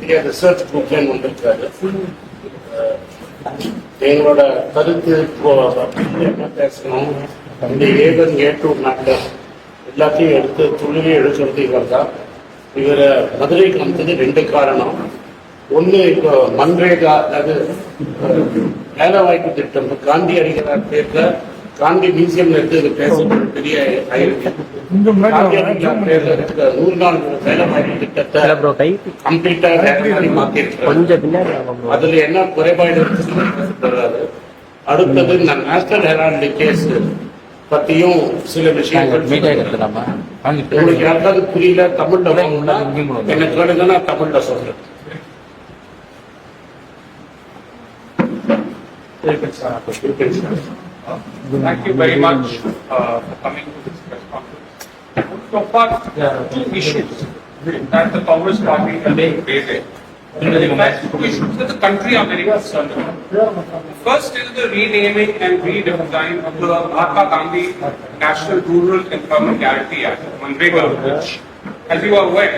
India research குரூப்லேன்னு வந்திருக்காரு. எங்களோட கருத்து என்ன பேசணும், இந்த ஏதன் ஏற்றூர் மேட்டர் எல்லாத்தையும் எடுத்து துணியை எடுக்கிறது இவர் தான். இவரை மதுரைக்கு வந்தது 2 காரணம். ஒன்று, இப்போ மன்ரேகா அதாவது வேலை வாய்ப்பு திட்டம் காந்தி அடிகளார் பேர்ல காந்தி மியூசியம் எடுத்து பேசுறது பெரிய ஆயிருக்கு. காந்தி அடிகளார் பேர்ல இருக்கிற 100 நாள் வேலை வாய்ப்பு திட்டத்தை கம்ப்ளீட்டா மாத்திருக்காரு. அதுல என்ன குறைபாடு இருக்குன்னு. அடுத்தது இந்த நேஷனல் ஹெரால்டு கேஸ் பத்தியும் சில விஷயங்கள் உங்களுக்கு யாருக்காவது புரியல தமிழ்ல என்ன கேளுங்க, நான் தமிழ்ல சொல்றேன். Thank you very much for coming to this press conference. So far, 2 issues that the Congress party has been raising. In fact, 2 issues that the country are very concerned about. First is the renaming and redesign of the Mahatma Gandhi National Rural Employment Guarantee Act, MGNREGA, which, as you are aware,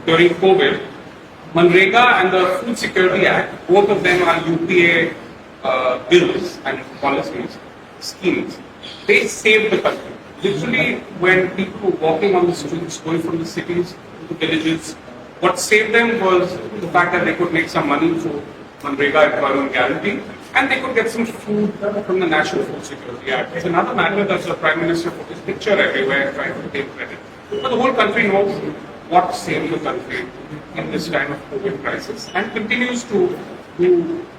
during COVID, MGNREGA and the Food Security Act, both of them are UPA bills and policies, schemes. They saved the country. Literally, when people were walking on the streets, going from the cities to villages, what saved them was the fact that they could make some money through MGNREGA employment guarantee, and they could get some food from the National Food Security Act. It's another matter that the Prime Minister put his picture everywhere trying to take credit. But the whole country knows what saved the country in this time of COVID crisis and continues to do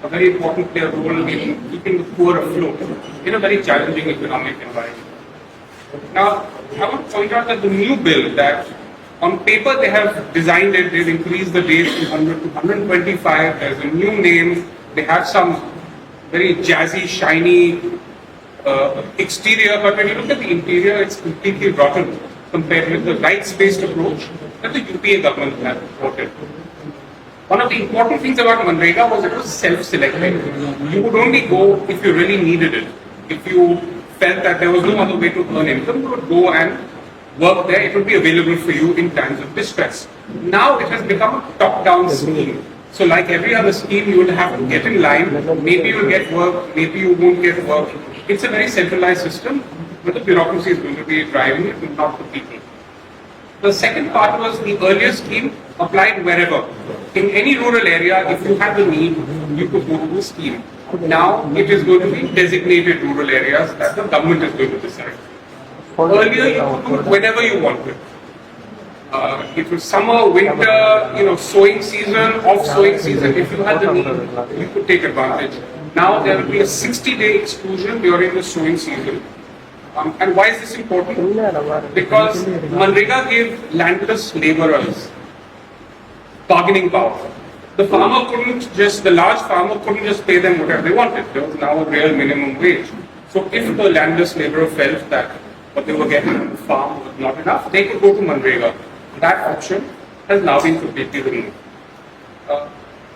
a very important role in keeping the poor afloat in a very challenging economic environment. Now, I want to point out that the new bill that on paper they have designed it, they've increased the days from 100 to 125, there's a new name, they have some very jazzy, shiny exterior, but when you look at the interior, it's completely rotten compared with the rights-based approach that the UPA government had voted. One of the important things about MGNREGA was it was self-selecting. You would only go if you really needed it. If you felt that there was no other way to earn income, you would go and work there. It would be available for you in times of distress. Now it has become a top-down scheme. So like every other scheme, you will have to get in line. Maybe you will get work, maybe you won't get work. It's a very centralized system, but the bureaucracy is going to be driving it, not the people. The second part was the earlier scheme applied wherever. In any rural area, if you had the need, you could go to the scheme. Now it is going to be designated rural areas that the government is going to decide. Earlier, you could do it whenever you wanted. It was summer, winter, sowing season, off-sowing season. If you had the need, you could take advantage. Now there will be a 60-day exclusion during the sowing season. And why is this important? Because MGNREGA gave landless laborers bargaining power. The large farmer couldn't just pay them whatever they wanted. There was now a real minimum wage. So if the landless laborer felt that what they were getting on the farm was not enough, they could go to MGNREGA. That option has now been completely removed.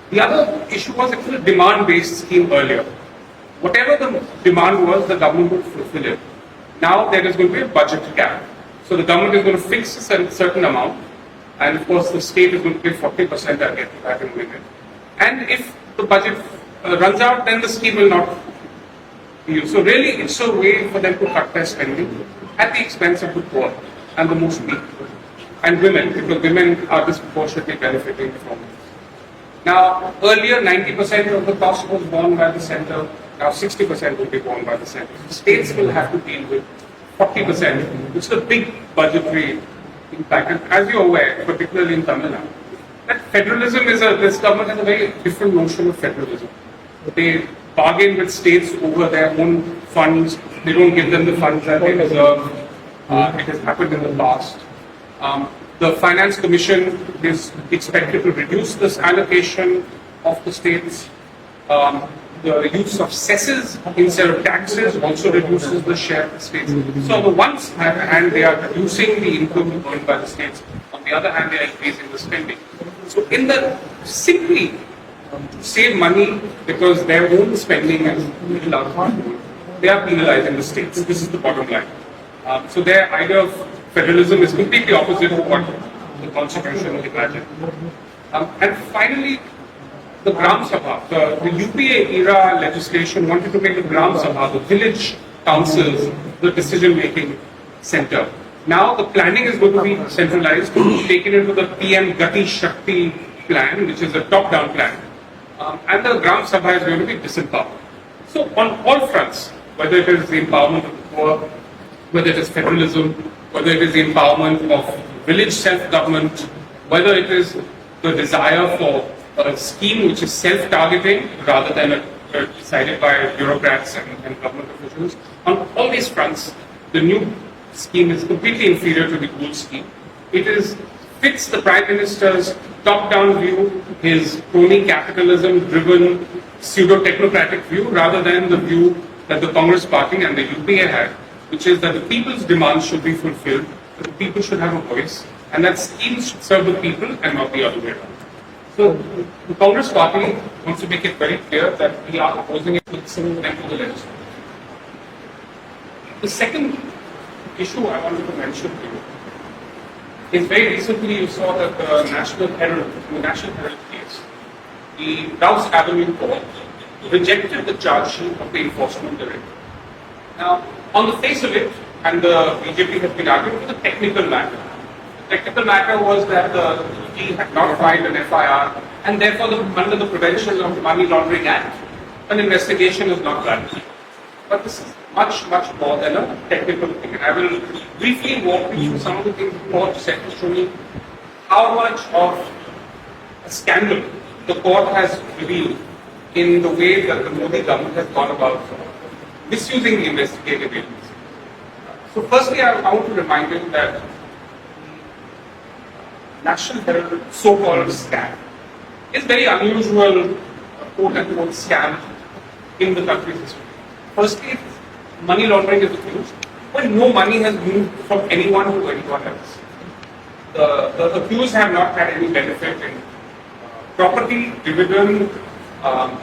The other issue was it was a demand-based scheme earlier. Whatever the demand was, the government would fulfill it. Now there is going to be a budget cap. So the government is going to fix a certain amount, and of course the state is going to pay 40%. I'll get to that in a minute. And if the budget runs out, then the scheme will not be used. So really, it's a way for them to cut their spending at the expense of the poor and the most weak and women, because women are disproportionately benefiting from it. Now, earlier 90% of the cost was borne by the centre. Now 60% will be borne by the centre. States will have to deal with 40%, which is a big budgetary impact. And as you're aware, particularly in Tamil Nadu, that federalism this government has a very different notion of federalism. They bargain with states over their own funds. They don't give them the funds that they deserve. It has happened in the past. The Finance Commission is expected to reduce this allocation of the states. The use of cesses instead of taxes also reduces the share of the states. So on the one hand, they are reducing the income earned by the states. On the other hand, they are increasing the spending. So in the simply save money because their own spending is little out of control, they are penalizing the states. This is the bottom line. So their idea of federalism is completely opposite to what the Constitution imagined. And finally, the Gram Sabha, the UPA era legislation wanted to make the Gram Sabha, the village councils, the decision-making center. Now the planning is going to be centralized, taken into the PM Gati Shakti plan, which is a top-down plan. And the Gram Sabha is going to be disempowered. So on all fronts, whether it is the empowerment of the poor, whether it is federalism, whether it is the empowerment of village self-government, whether it is the desire for a scheme which is self-targeting rather than decided by bureaucrats and government officials. On all these fronts, the new scheme is completely inferior to the old scheme. It fits the Prime Minister's top-down view, his crony capitalism-driven pseudo-technocratic view, rather than the view that the Congress Party and the UPA had, which is that the people's demands should be fulfilled, that the people should have a voice, and that schemes should serve the people and not the other way around. So the Congress Party wants to make it very clear that we are opposing it with the legislation. The second issue I wanted to mention to you is very recently you saw that the National Herald case, the Rouse Avenue Court rejected the charge sheet of the enforcement director. Now, on the face of it, and the BJP has been arguing for the technical matter. The technical matter was that the ED had not filed an FIR, and therefore, under the Prevention of Money Laundering Act, an investigation is not done. But this is much, much more than a technical thing. And I will briefly walk you through some of the things the court said to show me how much of a scandal the court has revealed in the way that the Modi government has gone about misusing the investigative agency. So firstly, I want to remind you that National Herald so-called scam is very unusual, quote-unquote scam in the country's history. Firstly, money laundering is accused when no money has moved from anyone to anyone else. The accused have not had any benefit in property, dividend,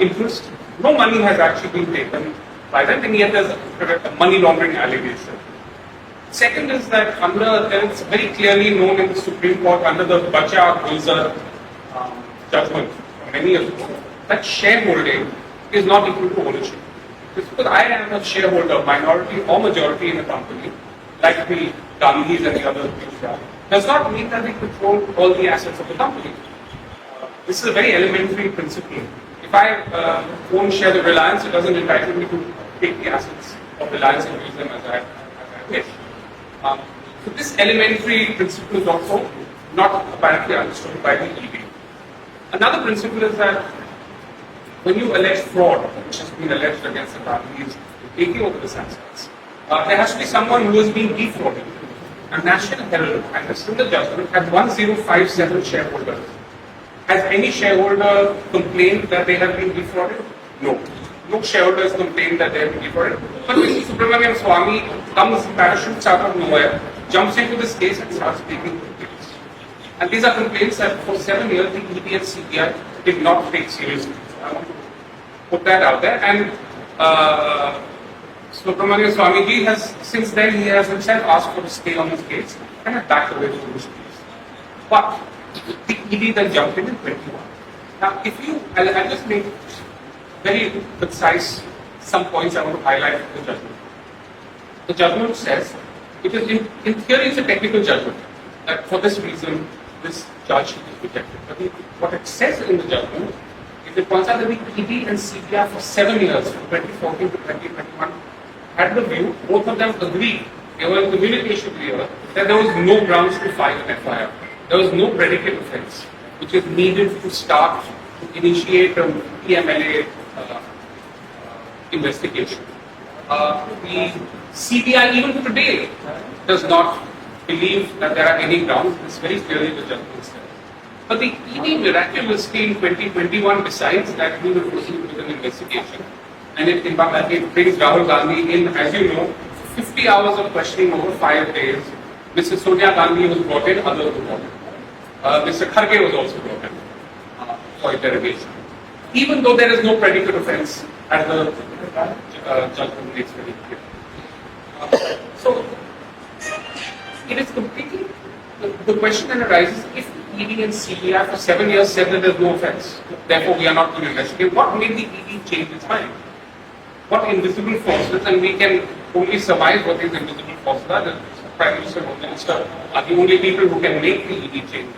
interest. No money has actually been taken by them, and yet there's a money laundering allegation. Second is that it's very clearly known in the Supreme Court under the Bacha Gulzar judgment from many years ago that shareholding is not equal to ownership. Just because I am a shareholder, minority or majority in a company, like the Gandhis and the others, does not mean that they control all the assets of the company. This is a very elementary principle. If I own shares of Reliance, it doesn't entitle me to take the assets of Reliance and use them as I wish. So this elementary principle is also not apparently understood by the ED. Another principle is that when you allege fraud, which has been alleged against the Gandhis taking over the assets, there has to be someone who is being defrauded. And National Herald, and this is the judgment, had 1057 shareholders. Has any shareholder complained that they have been defrauded? No. No shareholders complained that they have been defrauded. But Mr. Subramanian Swamy comes, parachutes out of nowhere, jumps into this case and starts making complaints. And these are complaints that for 7 years the ED and CBI did not take seriously. So I want to put that out there. And Subramanian Swamiji has, since then, he has himself asked for a stay on his case and has backed away from this case. But the ED then jumped in 21. Now, I'll just make very concise some points I want to highlight from the judgment. The judgment says, it is in theory it's a technical judgment, that for this reason, this charge sheet is rejected. But what it says in the judgment is it points out that the ED and CBI for 7 years, from 2014 to 2021, had the view, both of them agreed, they were in communication clear, that there was no grounds to file an FIR. There was no predicate offence which is needed to start to initiate a PMLA investigation. The CBI even today does not believe that there are any grounds. This very clearly the judgment says. But the ED miraculously in 2021 decides that we will proceed with an investigation. And it brings Rahul Gandhi in, as you know, 50 hours of questioning over 5 days. Mrs. Sonia Gandhi was brought in, others were brought in. Mr. Kharge was also brought in for interrogation. Even though there is no predicate offence, as the judgment makes very clear. So, it is completely, the question then arises, if ED and CBI for 7 years said that there's no offense. Therefore, we are not going to investigate. What made the ED change its mind? What invisible forces, and we can only surmise what these invisible forces are. The Prime Minister and Home Minister are the only people who can make the ED changes.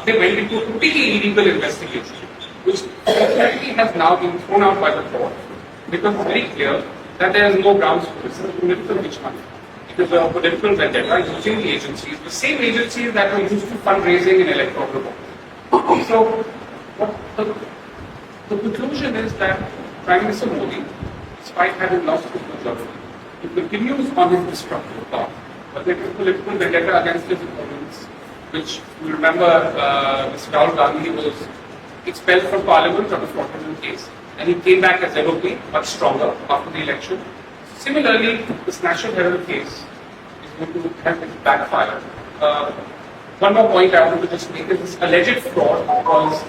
They went into a completely illegal investigation, which apparently has now been thrown out by the court because it's very clear that there is no grounds for this. It's a political witch hunt. It is a political vendetta using the agencies, the same agencies that were used to fundraising in electoral reform. So, the conclusion is that Prime Minister Modi, despite having lost his majority, he continues on his destructive path. But there is political vendetta against his opponents, which you remember Mr. Rahul Gandhi was expelled from Parliament on a fraudulent case, and he came back as MOP, much stronger after the election. Similarly, this National Herald case is going to have its backfire. One more point I want to just make is this alleged fraud was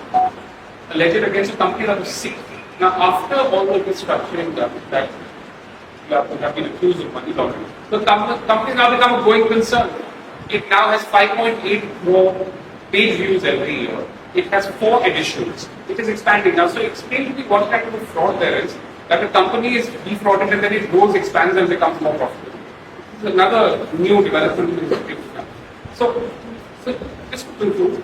alleged against a company that was sick. Now, after all the restructuring that have been accused of money laundering, the company has now become a going concern. It now has 5.8 more page views every year. It has 4 editions. It is expanding now. So explain to me what kind of fraud there is, that a company is defrauded and then it grows, expands and becomes more profitable. This is another new development in the field. So just to conclude,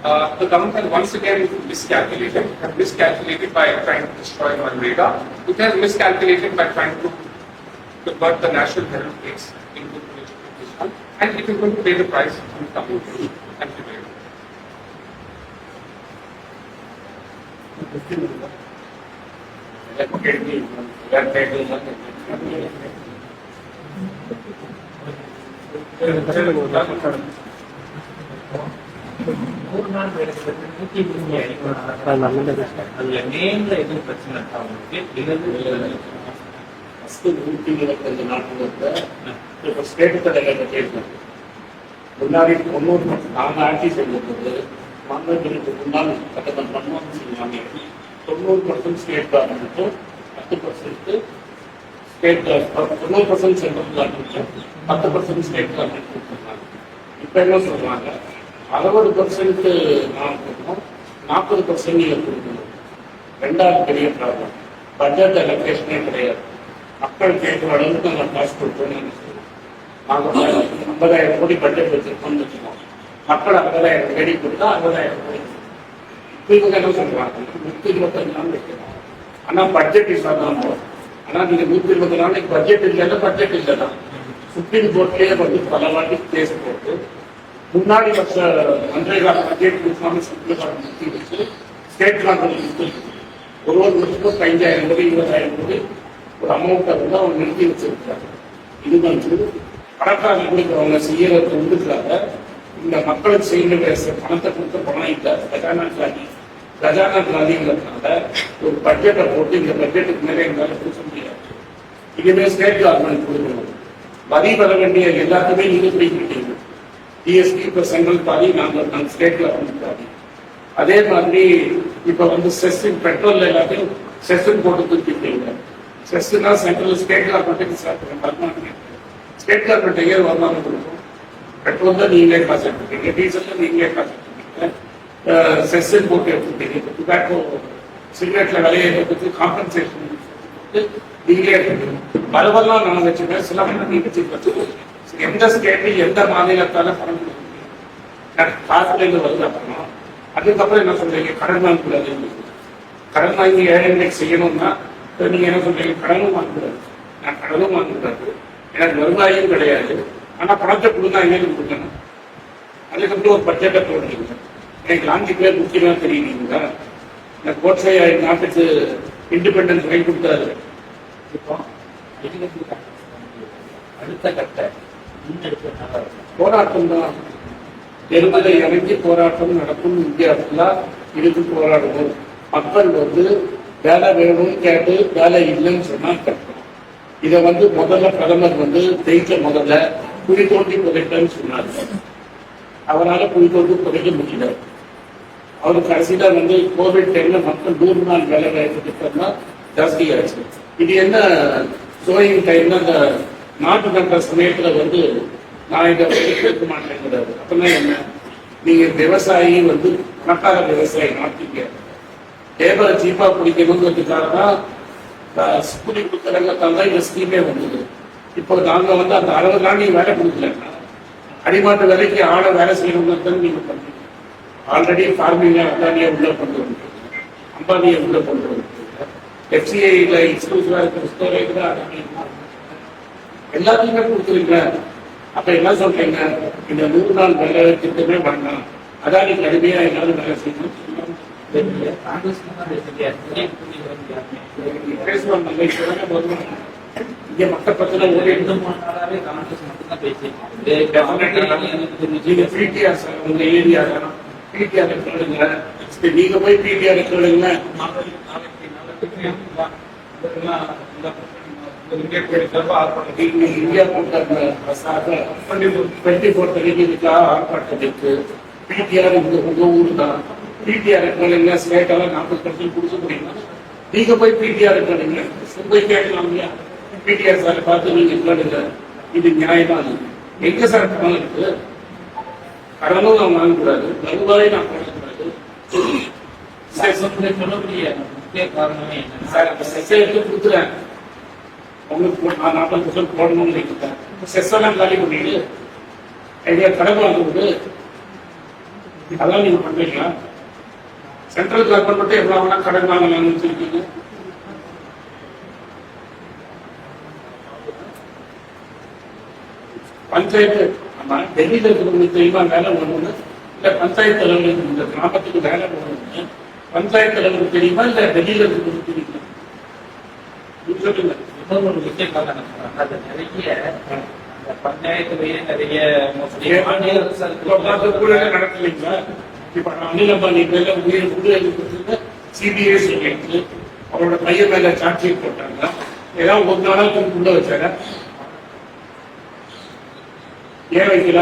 the government has once again miscalculated by trying to destroy MGNREGA. It has miscalculated by trying to convert the National Herald case into a political position, and it is going to pay the price in the coming days. Thank you very much. முன்னாடி 90 நாங்கள் ஆட்சி செய்யும்போது மாநிலங்களுக்கு முன்னால் கட்டணம் 90% state கவர்மெண்ட்டும் 10% state 90% central கவர்மெண்ட்டும் 10% state government கொடுத்துருந்தாங்க. இப்போ என்ன சொல்றாங்க, 60% நான் கொடுக்கணும், 40% நீங்கள் கொடுக்கணும். ரெண்டாவது பெரிய ப்ராப்ளம், பட்ஜெட் அலோகேஷனே கிடையாது. மக்கள் கேட்குற அளவுக்கு நாங்கள் காசு கொடுத்தோம்னு நினைக்கிறோம். நாங்கள் 50,000 கோடி பட்ஜெட் வச்சிருக்கோம்னு வச்சுக்கோம். மக்கள் 50,000 கோடி கொடுத்தா 60,000 கோடி. இப்போ இவங்க என்ன சொல்றாங்க, 125 நாள் வைக்கணும். ஆனால் பட்ஜெட் இல்லாதான் போகும். ஆனால் நீங்கள் 120 நாளைக்கு பட்ஜெட் இல்லைன்னா பட்ஜெட் இல்லைன்னா சுப்ரீம் கோர்ட்லேயே வந்து பல வாட்டி கேஸ் போட்டு முன்னாடி வருஷ மன்ரேகா பட்ஜெட் கொடுக்காம சென்ட்ரல் கவர்மெண்ட் நிறுத்தி வச்சு ஸ்டேட் கவர்மெண்ட் நிறுத்தி ஒரு வருஷத்துக்கு 5,000 கோடி 20,000 கோடி ஒரு அமௌண்ட்டை வந்து அவங்க நிறுத்தி வச்சிருக்காங்க. இது வந்து பணக்காரங்க கொடுக்குறவங்க செய்யறதுக்கு வந்துருக்காங்க. இந்த மக்களுக்கு செய்ய பணத்தை கொடுத்த பணம் இல்லை, கஜானா காலிங்கிறதுனால ஒரு பட்ஜெட்டை போட்டு இந்த பட்ஜெட்டுக்கு மேலே எங்களால் கொடுக்க முடியாது. இதுவே ஸ்டேட் கவர்மெண்ட் கொடுக்கணும். வரி வர வேண்டிய எல்லாத்துக்குமே நீங்க பிடிக்கிட்டீங்க. ஜிஎஸ்டி இப்போ சென்ட்ரல் பாதி, நாங்கள் ஸ்டேட் கவர்மெண்ட் பாதி. அதே மாதிரி இப்போ வந்து செஸ்ஸின் பெட்ரோல் எல்லாத்தையும் செஸ்ஸுன்னு போட்டு தூக்கிட்டீங்க. செஸ்ஸுனா சென்ட்ரல் ஸ்டேட் கவர்மெண்ட்டுக்கு வருமானம். ஸ்டேட் கவர்மெண்ட் எங்கே வருமானம் கொடுக்கும்? பெட்ரோல் தான் நீங்களே காசு எடுத்துட்டீங்க, டீசல் தான் நீங்களே காசு எடுத்துட்டீங்க, செஸ்ஸின் போட்டு எடுத்துட்டீங்க. இப்போ டுபாக்கோ சிகரெட்ல விலையை பற்றி காம்பன்சேஷன் நீங்களே எடுத்துட்டீங்க. பரவலாம் நான் வச்சுருக்கேன், சில நீங்க வச்சு எந்த ஸ்டேட்டு எந்த மாநிலத்தால பணம் கொடுக்க காசுலேருந்து வருது. அப்புறமா அதுக்கப்புறம் என்ன சொல்றீங்க, கடன் வாங்கக்கூடாது. கடன் வாங்கி ஏழைகளுக்கு செய்யணும்னா நீங்க என்ன சொல்றீங்க, கடனும் வாங்கக்கூடாது. நான் கடனும் வாங்கக்கூடாது, எனக்கு வருவாயும் கிடையாது, ஆனா பணத்தை கொடுத்தா எங்களுக்கு கொடுக்கணும். அதுக்கப்புறம் ஒரு பட்ஜெட்டை போடுறீங்க. எனக்கு 4 பேர் முக்கியமா தெரியுங்களா, இந்த கோட்ஸை நாட்டுக்கு இண்டிபெண்டன்ஸ் வாங்கி கொடுத்தாரு. இப்போ அடுத்த கட்ட போராட்டம் தான். தெருமலை இறங்கி போராட்டம் நடக்கும். இந்தியா ஃபுல்லாக இதுக்கு போராடணும். மக்கள் வந்து வேலை வேணும்னு கேட்டு வேலை இல்லைன்னு சொன்னா கட்டணும். இதை வந்து முதல்ல பிரதமர் வந்து முதல்ல குழி தோண்டி புதைக்கன்னு சொன்னார். அவரால் குழி தோண்டி புதைக்க முடியல. அவர் கடைசியில வந்து கோவிட் டைம்ல மக்கள் 100 நாள் வேலை வாய்ப்பு திட்டம்னா ஜாஸ்தி ஆயிடுச்சு. இது என்ன சோயிங் டைம்ல அந்த நாட்டு நன்ற சமயத்துல வந்து நான் இதை கேட்க மாட்டேங்கிறாரு. அப்படின்னா என்ன, நீங்க விவசாயி வந்து பணக்கார விவசாயி நாட்டுக்கு லேபரை சீப்பா பிடிக்கணுங்கிறதுக்காக தான் கூலி கொடுக்குறவங்க தான் இந்த ஸ்கீமே வந்தது. இப்போ நாங்க வந்து அந்த 60 நாள் நீங்க வேலை கொடுக்கலன்னா அடிமாட்டு வேலைக்கு ஆளை வேலை செய்யணுங்கிறது நீங்க பண்ணுறீங்க. ஆல்ரெடி ஃபார்மிங்கை அதானியை உள்ள கொண்டு வந்து அம்பானியை உள்ள கொண்டு வந்து எஃப்சிஐல எக்ஸ்க்ளூசிவா இருக்கிற ஸ்டோரேஜ் தான் அதானி எல்லாத்தையுமே கொடுத்துருங்க. அப்ப என்ன சொல்றீங்க, இந்த 100 நாள் வேலை திட்டமே வேண்டாம், அதானிக்கு அடிமையா எல்லாரும் வேலை செய்யணும் பேசுவாங்க. இங்க மற்ற பிரச்சனை ஒரு பிடிஆர் சார் உங்க ஏரியா பிடிஆர் கேளுங்க, நீங்க போய் பிடிஆர் கேளுங்க. இந்தியா ஆர்ப்பாட்டத்திற்கு பிடிஆர் உங்க ஊர் தான். பிடிஆர் கேளுங்க, ஸ்டேட்டெல்லாம் 40% கொடுக்க முடியுமா? நீங்க போய் பிடிஆர் கேளுங்க, போய் கேட்கலாம் இல்லையா? பிடிஆர் சார் பார்த்து நீங்க கேளுங்க, இது நியாயமா? எங்க சார் பணம் இருக்கு? கடனும் நான் வாங்கக்கூடாது, வருவாய் நான் வாங்கக்கூடாது. முக்கிய காரணமே சார் எடுத்து கொடுத்துறேன் உங்களுக்கு 40% போடணும்னு நினைக்கிறேன். செஸ்ஸெல்லாம் காலி பண்ணிட்டு எங்க கடன் வாங்குவது அதான் நீங்க பண்றீங்களா? சென்ட்ரல் கவர்மெண்ட் மட்டும் எவ்வளவு வேணா கடன் வாங்கலாம்னு வச்சிருக்கீங்க. பஞ்சாயத்து ஆமா டெல்லியில இருக்கிறவங்களுக்கு தெரியுமா வேலை ஒண்ணு இல்ல பஞ்சாயத்து தலைவருக்கு இந்த கிராமத்துக்கு வேலை ஒண்ணு பஞ்சாயத்து தலைவருக்கு தெரியுமா இல்ல டெல்லியில இருக்கிறவங்களுக்கு தெரியுமா? சொல்லுங்க. இன்னொரு முக்கிய காரணம் நிறைய பஞ்சாயத்துலயே நிறைய நடக்கலைங்களா? இப்ப அனில் அம்பானி மேல உயிர் சிபிஐ சொல்லிட்டு அவரோட பையன் மேல சார்ஜ் ஷீட் போட்டாங்க. ஏதாவது ஒரு நாளாக உள்ள வச்சாங்க, ஏன் வைக்கல?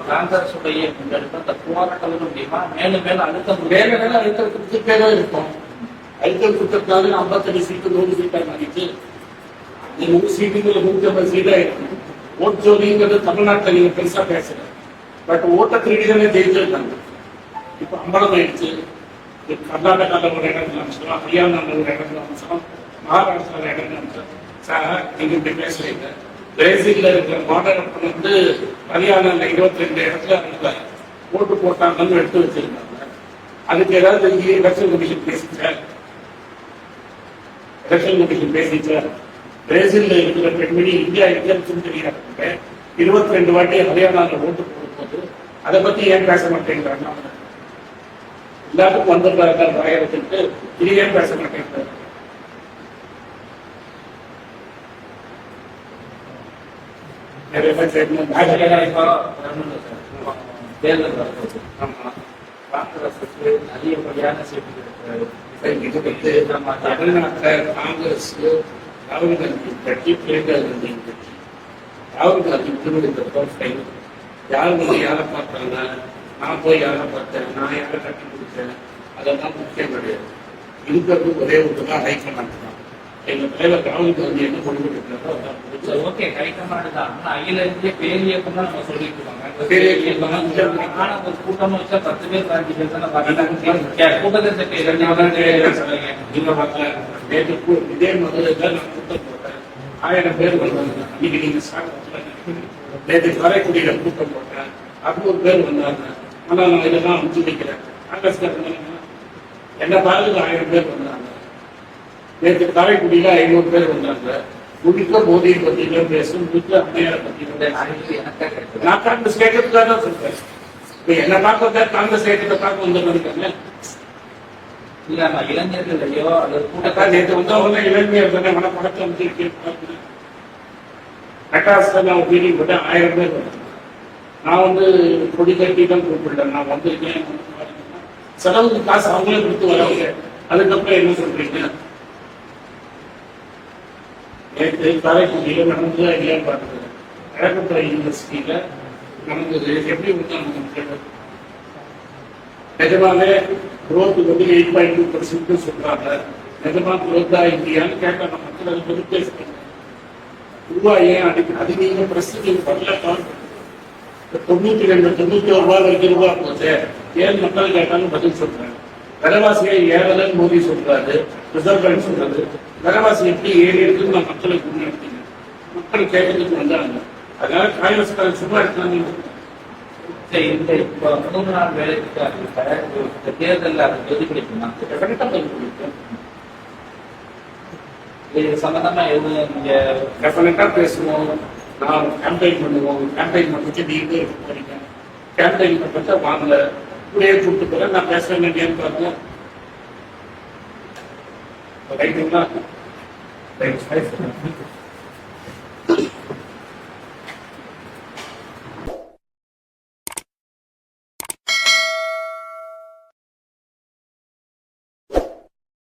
காங்கிரசுடைய முன்னெடுத்த போராட்டம் முடியுமா? மேலும் மேலும் அழுத்தம் அழுத்தம் கொடுத்துட்டே தான் இருக்கும். அழுத்தம் கொடுத்ததுனால 52 சீட்டு 100 சீட்டா மாறிச்சு. 100 சீட்டுங்கிறது 150 சீட்டா இருக்கும். ஓட் ஜோதிங்கிறது தமிழ்நாட்டில் நீங்க பெருசா பேசுற, பட் ஓட்ட திருடி தானே ஜெயிச்சிருக்காங்க. இப்ப அம்பலம் ஆயிடுச்சு. கர்நாடகாவில் ஒரு இடத்துல அம்சம், ஹரியானாவில் ஒரு இடத்துல அம்சம், மகாராஷ்டிராவில் இடத்துல அம்சம். சார் நீங்க இப்படி பேசுறீங்க. பிரேசில்ல இருக்கிற மாடல் வந்து ஹரியானால 22 இடத்துல இருந்தாங்க, ஓட்டு போட்டாங்கன்னு எடுத்து வச்சிருந்தாங்க. அதுக்கு ஏதாவது எலெக்ஷன் கமிஷன் பேசிச்சார்? எலெக்ஷன் கமிஷன் பேசிச்சார்? பிரேசில்ல இருக்கிற பெண்மணி இந்தியா எலெக்ஷன் தெரியாத 22 வாட்டி ஹரியானால ஓட்டு போடும்போது அதை பத்தி ஏன் பேச மாட்டேங்கிறாங்க? எல்லாத்துக்கும் வந்துடுறாங்க ஆயிரத்துக்கு, இது ஏன் பேச மாட்டேங்கிறாங்க? அதிகப்படியான தமிழ்நாட்டில் காங்கிரஸ் ராகுல் காந்தி கட்சி பிரிந்தார். ராகுல் காந்தி யார் வந்து யாரை பார்த்தாங்க, நான் போய் யாரை பார்த்தேன், நான் யாரை கட்டி கொடுத்தேன், அதெல்லாம் முக்கியம் கிடையாது. இருக்கிறது ஒரே ஒரு தான் ஹைகமாண்ட் தான். எங்க தலைவர் ராகுல் காந்தி என்ன கொண்டு போட்டு ஓகே ஹைகமாண்ட் தான். அகில இந்திய பேரியக்கம் தான் நம்ம சொல்லிட்டு இருக்காங்க. ஆனா ஒரு கூட்டம் வச்சா 10 பேர் 5 பேர் தான் கூட்டத்தை இதே மதுரை நான் கூட்டம் போட்டேன், 1000 பேர் வந்தாங்க. இன்னைக்கு நீங்க நேற்று காரைக்குடியில கூட்டம் போட்டேன், 600 பேர் வந்தாங்க. ஆனா நான் இதெல்லாம் அனுப்பிச்சு வைக்கிறேன். காங்கிரஸ் என்ன பாருங்க 1000 பேர் வந்தாங்க. நேற்று காரைக்குடியில 500 பேர் வந்தாங்க. முழுக்க மோதியை பத்தி பேசும், முழுக்க அம்மையாரை பத்தி நான் காங்கிரஸ் கேட்கறதுக்காக தான் சொல்றேன். என்ன பார்க்க காங்கிரஸ் கேட்கறத பார்க்க வந்துருக்காங்க. இல்ல இளைஞர்களையோ அது கூட்டத்தான் நேற்று வந்தவங்க இளைஞர் தானே மனப்படத்தை வந்து மெட்ராஸ்ல நான் மீட்டிங் போட்டேன், 1000 பேர் வந்தாங்க. நான் வந்து கொடி கட்டி தான் கூப்பிடல, நான் வந்திருக்கேன். செலவுக்கு காசு அவங்களே கொடுத்து வரவங்க. அதுக்கப்புறம் என்ன சொல்றீங்க? நேற்று காரைக்குடியில நடந்ததா இல்லையான்னு பார்த்துக்கிறேன். அழகப்பட யூனிவர்சிட்டியில நடந்தது எப்படி வந்து நிஜமாவே குரோத் வந்து 8.2% சொல்றாங்க. நிஜமா குரோத்தா இந்தியான்னு கேட்டாங்க. மக்கள் அதை பற்றி பேசுறாங்க. ரூபாய் ஏன் அடிக்க அது நீங்க பிரஸ் வரல 92 91 ரூபாய் ரூபா போச்சு. ஏன் மக்கள் கேட்டாலும் பதில் சொல்றாங்க. விலைவாசியை ஏறலன்னு மோடி சொல்றாரு, ரிசர்வ் பேங்க் சொல்றது. விலைவாசி எப்படி ஏறி இருக்குன்னு நான் மக்களுக்கு முன்னெடுத்தீங்க. மக்கள் கேட்கறதுக்கு வந்தாங்க. அதனால காங்கிரஸ் சும்மா இருக்காங்க. இந்த இப்போ 3 நாள் வேலைக்கு தேர்தலில் அதை பிரதிபலிக்குமா? இது சம்பந்தமா எதுவும் நீங்க டெஃபினட்டா பேசுவோம். நான் கேம்பெயின் பண்ணுவோம். கேம்பெயின் பண்ணிட்டு நீங்க போறீங்க. கேம்பெயின் பண்ணிட்டு வாங்கல இப்படியே கூப்பிட்டு போறேன். நான் பேச வேண்டியன்னு பார்த்தேன். ரைட்டுங்களா?